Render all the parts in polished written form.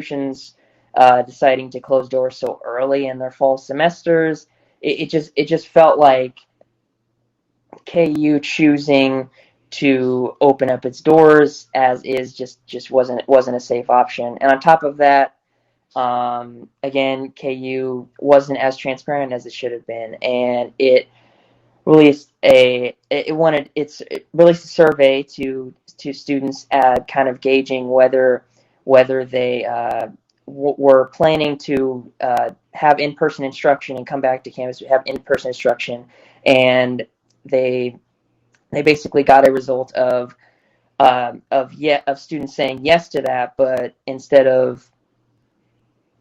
institutions deciding to close doors so early in their fall semesters. It just felt like KU choosing to open up its doors as is just wasn't a safe option. And on top of that, again, KU wasn't as transparent as it should have been, and it released a survey to students, kind of gauging whether they were planning to have in-person instruction and come back to campus to have in-person instruction, and they they basically got a result of students saying yes to that, but instead of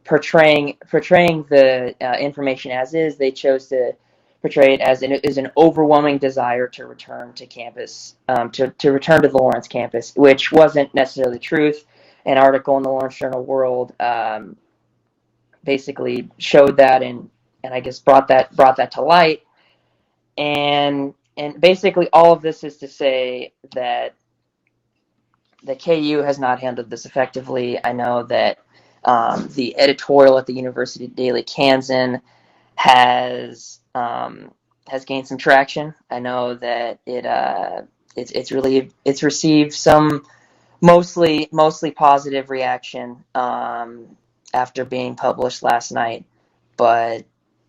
portraying the information as is, they chose to portray it as an overwhelming desire to return to campus, to return to the Lawrence campus, which wasn't necessarily the truth. An article in the Lawrence Journal World basically showed that, and I guess brought that to light. And basically all of this is to say that the KU has not handled this effectively. I know that the editorial at the University Daily Kansan has gained some traction. I know that it's received some mostly positive reaction after being published last night. But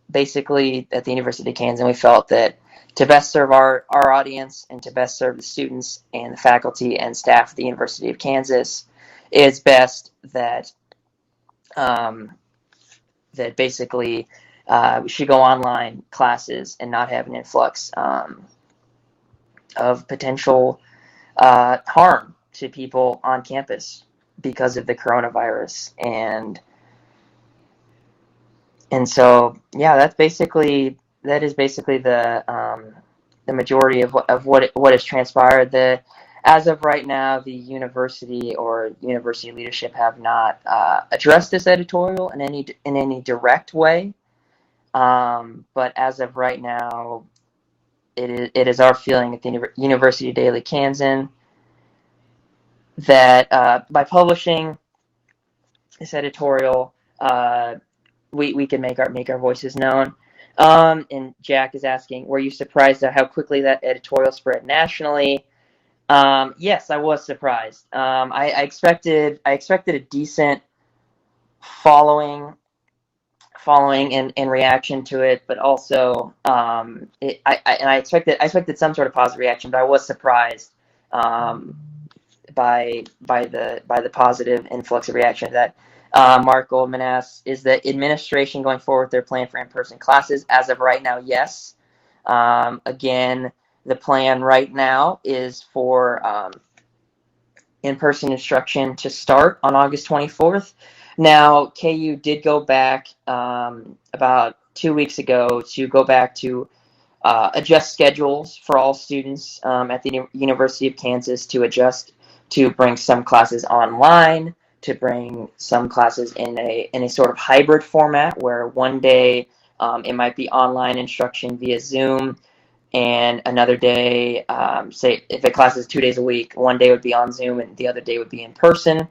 basically, at the University of Kansas, we felt that to best serve our audience and to best serve the students and the faculty and staff of the University of Kansas, it's best that that basically we should go online classes and not have an influx of potential harm to people on campus because of the coronavirus. And so, yeah, that is basically the majority of what has transpired. As of right now, the university or university leadership have not addressed this editorial in any direct way. But as of right now, it is our feeling at the University Daily Kansan that by publishing this editorial, we can make our voices known. And Jack is asking, were you surprised at how quickly that editorial spread nationally? Yes, I was surprised. I expected a decent following in reaction to it, but also I expected some sort of positive reaction, but I was surprised by the positive influx of reaction to that. Mark Goldman asks, is the administration going forward with their plan for in-person classes? As of right now, yes. Again, the plan right now is for in-person instruction to start on August 24th. Now, KU did go back about 2 weeks ago to go back to adjust schedules for all students at the University of Kansas to bring some classes online, to bring some classes in a sort of hybrid format where one day it might be online instruction via Zoom, and another day, say if a class is 2 days a week, one day would be on Zoom and the other day would be in person.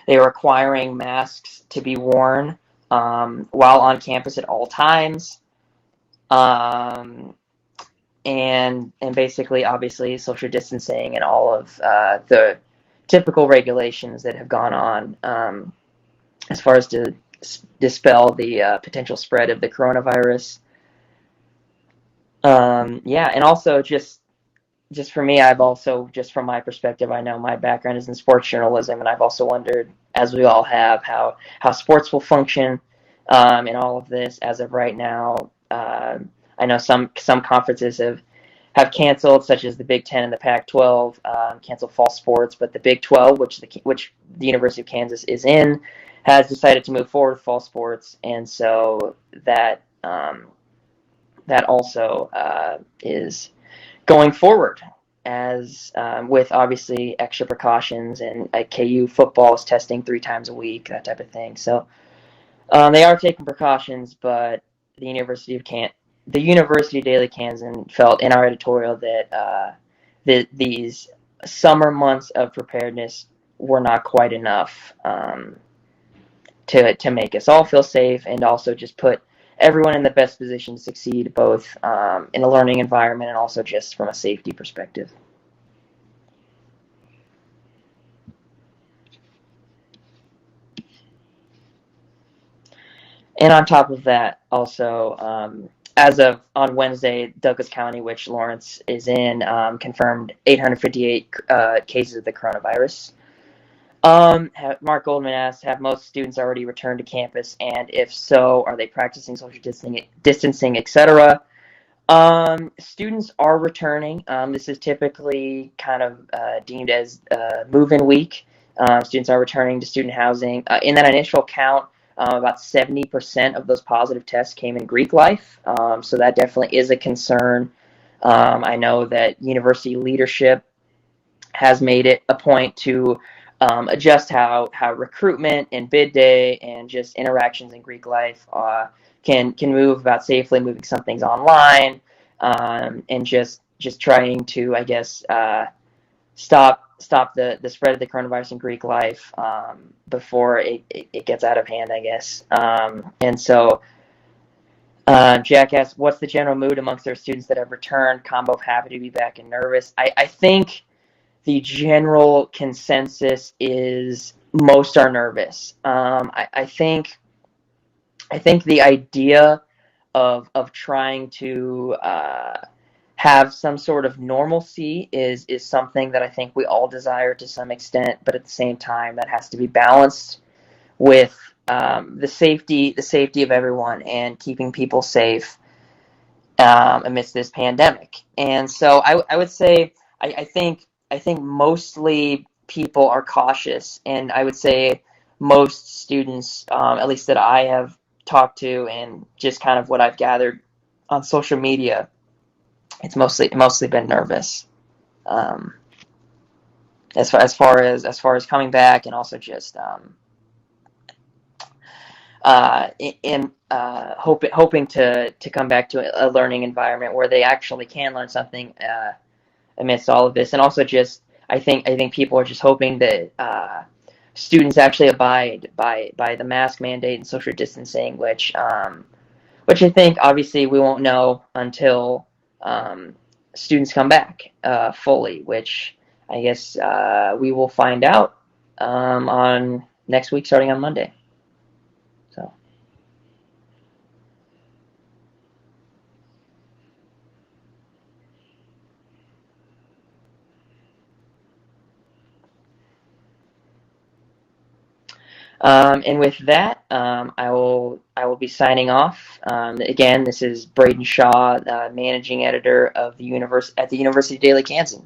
They are requiring masks to be worn while on campus at all times. And basically, obviously, social distancing and all of the typical regulations that have gone on as far as to dispel the potential spread of the coronavirus. Yeah, and also just for me, I've also, just from my perspective, I know my background is in sports journalism, and I've also wondered, as we all have, how sports will function in all of this. As of right now, I know some conferences have canceled, such as the Big Ten and the Pac-12, canceled fall sports, but the Big 12, which the University of Kansas is in, has decided to move forward with fall sports, and so that also is going forward, as with obviously extra precautions, and KU football is testing 3 times a week, that type of thing. So they are taking precautions, but the University Daily Kansan felt in our editorial that these summer months of preparedness were not quite enough to make us all feel safe, and also just put everyone in the best position to succeed, both in a learning environment and also just from a safety perspective. And on top of that, also, as of on Wednesday, Douglas County, which Lawrence is in, confirmed 858 cases of the coronavirus. Mark Goldman asked, have most students already returned to campus? And if so, are they practicing social distancing, etc.? Students are returning. This is typically kind of deemed as move-in week. Students are returning to student housing. In that initial count, about 70% of those positive tests came in Greek life. So that definitely is a concern. I know that university leadership has made it a point to adjust how recruitment and bid day and just interactions in Greek life can move about safely, moving some things online, and just trying to, I guess, stop the spread of the coronavirus in Greek life before it gets out of hand, I guess. And so Jack asks, what's the general mood amongst their students that have returned? Combo of happy to be back and nervous. I think the general consensus is most are nervous. I think the idea of trying to have some sort of normalcy is something that I think we all desire to some extent, but at the same time, that has to be balanced with the safety of everyone and keeping people safe amidst this pandemic. And so I would say I think mostly people are cautious, and I would say most students, at least that I have talked to, and just kind of what I've gathered on social media, it's mostly been nervous. Um, as far as coming back, and also just hoping to come back to a learning environment where they actually can learn something amidst all of this, and also just I think people are just hoping that students actually abide by the mask mandate and social distancing, which I think obviously we won't know until students come back fully, which I guess we will find out on next week, starting on Monday. So. And with that, I will be signing off. Again, this is Braden Shaw, managing editor of the University Daily Kansan.